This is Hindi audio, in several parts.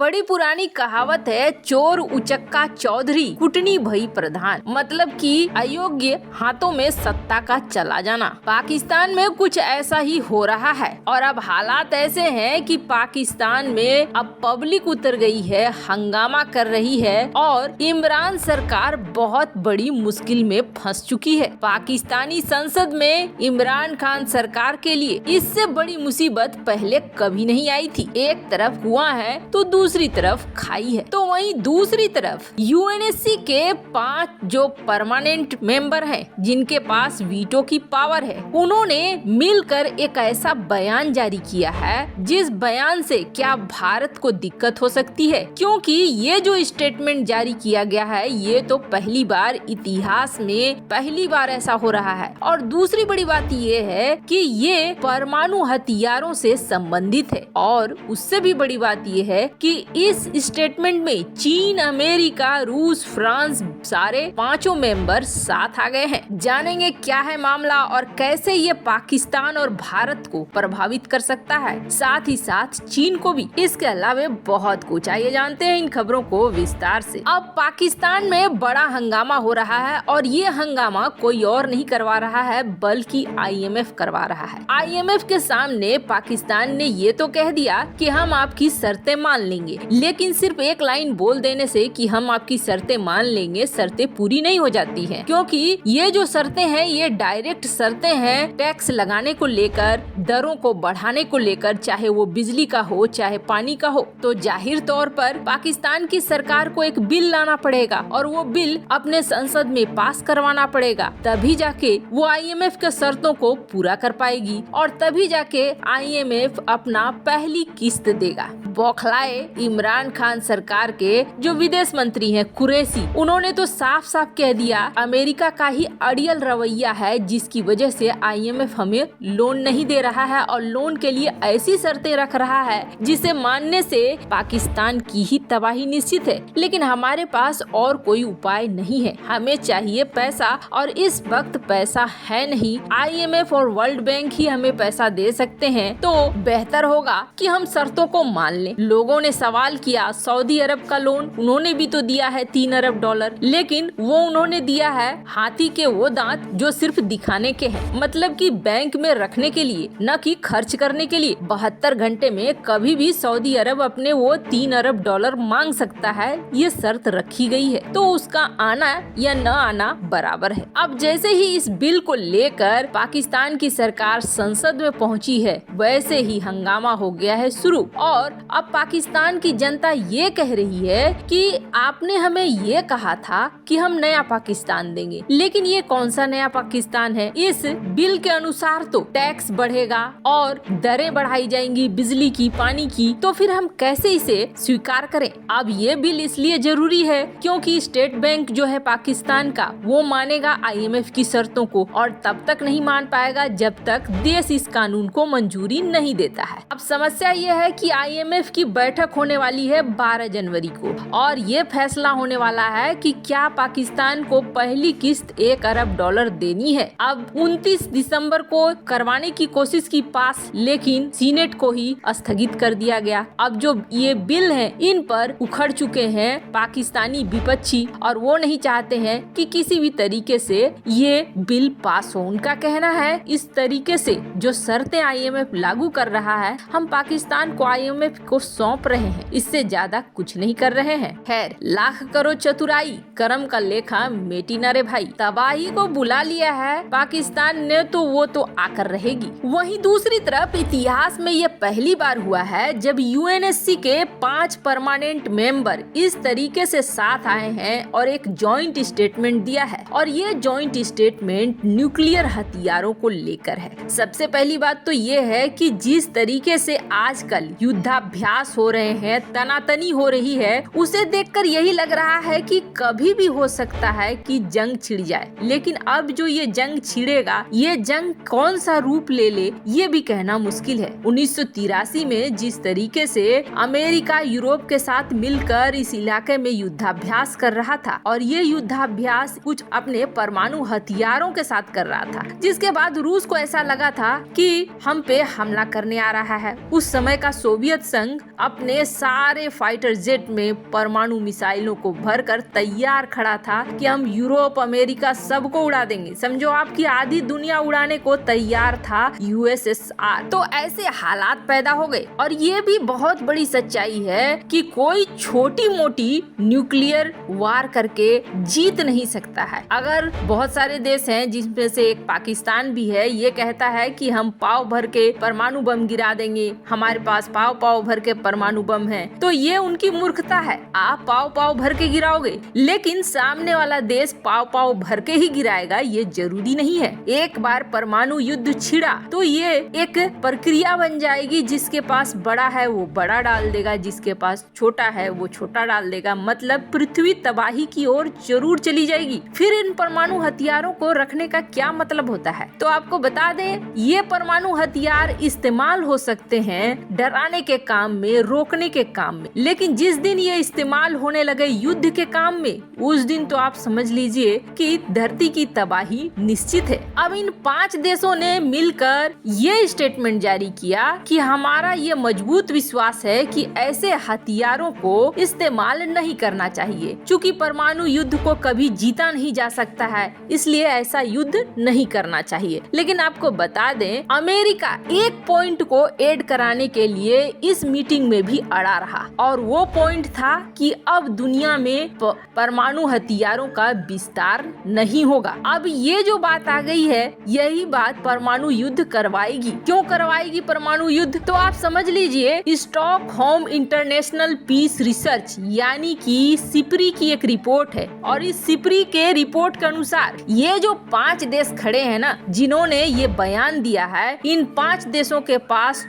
बड़ी पुरानी कहावत है, चोर उचक्का चौधरी कुटनी भई प्रधान। मतलब कि अयोग्य हाथों में सत्ता का चला जाना। पाकिस्तान में कुछ ऐसा ही हो रहा है और अब हालात ऐसे हैं कि पाकिस्तान में अब पब्लिक उतर गई है, हंगामा कर रही है और इमरान सरकार बहुत बड़ी मुश्किल में फंस चुकी है। पाकिस्तानी संसद में इमरान खान सरकार के लिए इससे बड़ी मुसीबत पहले कभी नहीं आई थी। एक तरफ कुआं है तो दूसरी तरफ खाई है। तो वहीं दूसरी तरफ यूएनएससी के 5 जो परमानेंट मेंबर हैं, जिनके पास वीटो की पावर है, उन्होंने मिलकर एक ऐसा बयान जारी किया है जिस बयान से क्या भारत को दिक्कत हो सकती है, क्योंकि ये जो स्टेटमेंट जारी किया गया है ये तो पहली बार इतिहास में पहली बार ऐसा हो रहा है। और दूसरी बड़ी बात ये है कि ये परमाणु हथियारों से संबंधित है और उससे भी बड़ी बात ये है कि इस स्टेटमेंट में चीन, अमेरिका, रूस, फ्रांस सारे 5 मेंबर साथ आ गए हैं। जानेंगे क्या है मामला और कैसे ये पाकिस्तान और भारत को प्रभावित कर सकता है, साथ ही साथ चीन को भी। इसके अलावा बहुत कुछ, आइए जानते हैं इन खबरों को विस्तार से। अब पाकिस्तान में बड़ा हंगामा हो रहा है और ये हंगामा कोई और नहीं करवा रहा है बल्कि आईएमएफ करवा रहा है। आईएमएफ के सामने पाकिस्तान ने ये तो कह दिया कि हम आपकी शर्तें मान लेंगे, लेकिन सिर्फ एक लाइन बोल देने से कि हम आपकी शर्तें मान लेंगे, शर्तें पूरी नहीं हो जाती हैं, क्योंकि ये जो शर्तें हैं ये डायरेक्ट शर्तें हैं टैक्स लगाने को लेकर, दरों को बढ़ाने को लेकर, चाहे वो बिजली का हो चाहे पानी का हो। तो जाहिर तौर पर पाकिस्तान की सरकार को एक बिल लाना पड़ेगा और वो बिल अपने संसद में पास करवाना पड़ेगा, तभी जाके वो आईएमएफ के शर्तों को पूरा कर पाएगी और तभी जाके आईएमएफ अपना पहली किस्त देगा। बौखलाए इमरान खान सरकार के जो विदेश मंत्री हैं कुरैशी, उन्होंने तो साफ साफ कह दिया अमेरिका का ही अड़ियल रवैया है जिसकी वजह से आईएमएफ हमें लोन नहीं दे रहा है और लोन के लिए ऐसी शर्तें रख रहा है जिसे मानने से पाकिस्तान की ही तबाही निश्चित है। लेकिन हमारे पास और कोई उपाय नहीं है, हमें चाहिए पैसा और इस वक्त पैसा है नहीं। आईएमएफ और वर्ल्ड बैंक ही हमें पैसा दे सकते हैं, तो बेहतर होगा कि हम शर्तों को मान लें। लोगों ने सवाल किया सऊदी अरब का लोन, उन्होंने भी तो दिया है $3 अरब, लेकिन वो उन्होंने दिया है हाथी के वो दांत जो सिर्फ दिखाने के हैं, मतलब कि बैंक में रखने के लिए, न कि खर्च करने के लिए। 72 घंटे में कभी भी सऊदी अरब अपने वो $3 अरब मांग सकता है, ये शर्त रखी गई है, तो उसका आना या न आना बराबर है। अब जैसे ही इस बिल को लेकर पाकिस्तान की सरकार संसद में पहुंची है, वैसे ही हंगामा हो गया है शुरू और अब पाकिस्तान की जनता ये कह रही है कि आपने हमें ये कहा था कि हम नया पाकिस्तान देंगे, लेकिन ये कौन सा नया पाकिस्तान है? इस बिल के अनुसार तो टैक्स बढ़ेगा और दरें बढ़ाई जाएंगी बिजली की, पानी की, तो फिर हम कैसे इसे स्वीकार करें? अब ये बिल इसलिए जरूरी है क्योंकि स्टेट बैंक जो है पाकिस्तान का, वो मानेगा आईएमएफ की शर्तों को और तब तक नहीं मान पाएगा जब तक देश इस कानून को मंजूरी नहीं देता है। अब समस्या ये है कि आईएमएफ की बैठक होने वाली है 12 जनवरी को और ये फैसला होने वाला है कि क्या पाकिस्तान को पहली किस्त $1 अरब देनी है। अब 29 दिसंबर को करवाने की कोशिश की पास, लेकिन सीनेट को ही स्थगित कर दिया गया। अब जो ये बिल है इन पर उखड़ चुके हैं पाकिस्तानी विपक्षी और वो नहीं चाहते हैं कि किसी भी तरीके से ये बिल पास हो। उनका कहना है इस तरीके से जो शर्तें आईएमएफ लागू कर रहा है, हम पाकिस्तान को आईएमएफ को सौंप रहे हैं, इससे ज्यादा कुछ नहीं कर रहे हैं। खैर, लाख करो चतुराई, करम का लेखा मेटी न रे भाई। तबाही को बुला लिया है पाकिस्तान ने तो वो तो आकर रहेगी। वहीं दूसरी तरफ इतिहास में ये पहली बार हुआ है जब यूएनएससी के 5 परमानेंट मेंबर इस तरीके से साथ आए हैं और एक जॉइंट स्टेटमेंट दिया है और ये जॉइंट स्टेटमेंट न्यूक्लियर हथियारों को लेकर है। सबसे पहली बात तो ये है कि जिस तरीके से आजकल युद्धाभ्यास हो रहे हैं, तनातनी हो रही है, उसे देखकर यही लग रहा है कि कभी भी हो सकता है कि जंग छिड़ जाए। लेकिन अब जो ये जंग छिड़ेगा, ये जंग कौन सा रूप ले ले ये भी कहना मुश्किल है। 1983 में जिस तरीके से अमेरिका यूरोप के साथ मिलकर इस इलाके में युद्धाभ्यास कर रहा था और ये युद्धाभ्यास कुछ अपने परमाणु हथियारों के साथ कर रहा था, जिसके बाद रूस को ऐसा लगा था कि हम पे हमला करने आ रहा है। उस समय का सोवियत संघ संघ अपने सारे फाइटर जेट में परमाणु मिसाइलों को भरकर तैयार खड़ा था कि हम यूरोप, अमेरिका सबको उड़ा देंगे। समझो आपकी आधी दुनिया उड़ाने को तैयार था यूएसएसआर। तो ऐसे हालात पैदा हो गए। और ये भी बहुत बड़ी सच्चाई है कि कोई छोटी मोटी न्यूक्लियर वार करके जीत नहीं सकता है। अगर बहुत सारे देश हैं जिसमें से एक पाकिस्तान भी है, ये कहता है कि हम पाव भर के परमाणु बम गिरा देंगे, हमारे पास पाव पाव भर के परमाणु बम है, तो ये उनकी मूर्खता है। आप पाव पाव भर के गिराओगे, लेकिन सामने वाला देश पाव पाव भर के ही गिराएगा ये जरूरी नहीं है। एक बार परमाणु युद्ध छिड़ा तो ये एक प्रक्रिया बन जाएगी। जिसके पास बड़ा है वो बड़ा डाल देगा, जिसके पास छोटा है वो छोटा डाल देगा। मतलब पृथ्वी तबाही की ओर जरूर चली जाएगी। फिर इन परमाणु हथियारों को रखने का क्या मतलब होता है? तो आपको बता दें, ये परमाणु हथियार इस्तेमाल हो सकते हैं डराने के काम में, रोकने के काम में, लेकिन जिस दिन ये इस्तेमाल होने लगे युद्ध के काम में, उस दिन तो आप समझ लीजिए कि धरती की तबाही निश्चित है। अब इन 5 देशों ने मिलकर ये स्टेटमेंट जारी किया कि हमारा ये मजबूत विश्वास है कि ऐसे हथियारों को इस्तेमाल नहीं करना चाहिए। चूँकि परमाणु युद्ध को कभी जीता नहीं जा सकता है, इसलिए ऐसा युद्ध नहीं करना चाहिए। लेकिन आपको बता दें, अमेरिका एक पॉइंट को ऐड कराने के लिए इस मीटिंग में भी अड़ा रहा, और वो पॉइंट था कि अब दुनिया में परमाणु हथियारों का विस्तार नहीं होगा। अब ये जो बात आ गई है, यही बात परमाणु युद्ध करवाएगी। क्यों करवाएगी परमाणु युद्ध? तो आप समझ लीजिए, स्टॉकहोम इंटरनेशनल पीस रिसर्च यानी कि सिपरी की एक रिपोर्ट है, और इस सिपरी के रिपोर्ट के अनुसार ये जो 5 देश खड़े हैं ना, जिन्होंने ये बयान दिया है, इन 5 देशों के पास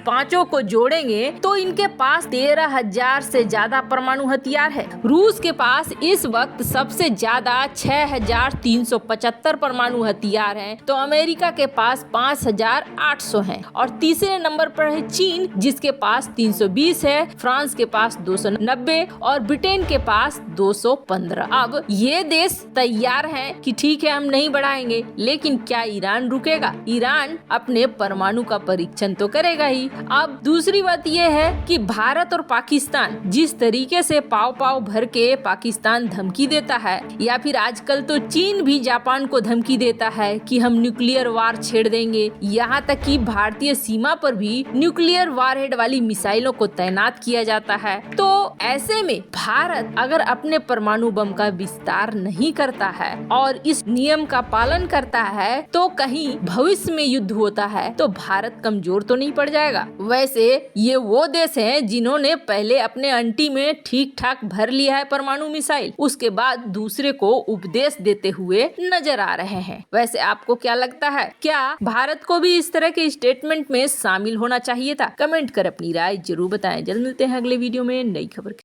5 को जोड़ेंगे तो इनके पास 13,000 से ज्यादा परमाणु हथियार है। रूस के पास इस वक्त सबसे ज्यादा 6,375 परमाणु हथियार हैं, तो अमेरिका के पास 5,800 हैं, और तीसरे नंबर पर है चीन जिसके पास 320 है, फ्रांस के पास 290 और ब्रिटेन के पास 215। अब ये देश तैयार हैं कि ठीक है हम नहीं बढ़ाएंगे, लेकिन क्या ईरान रुकेगा? ईरान अपने परमाणु का परीक्षण तो करेगा ही। अब दूसरी बात यह है कि भारत और पाकिस्तान जिस तरीके से पाव पाव भर के पाकिस्तान धमकी देता है, या फिर आजकल तो चीन भी जापान को धमकी देता है कि हम न्यूक्लियर वार छेड़ देंगे, यहाँ तक कि भारतीय सीमा पर भी न्यूक्लियर वारहेड वाली मिसाइलों को तैनात किया जाता है। तो ऐसे में भारत अगर अपने परमाणु बम का विस्तार नहीं करता है और इस नियम का पालन करता है, तो कहीं भविष्य में युद्ध होता है तो भारत कमजोर तो नहीं पड़ जाएगा। वैसे ये वो देश हैं जिन्होंने पहले अपने अंटी में ठीक ठाक भर लिया है परमाणु मिसाइल, उसके बाद दूसरे को उपदेश देते हुए नजर आ रहे हैं। वैसे आपको क्या लगता है, क्या भारत को भी इस तरह के स्टेटमेंट में शामिल होना चाहिए था? कमेंट कर अपनी राय जरूर बताएं। जल्द मिलते हैं अगले वीडियो में नई खबर के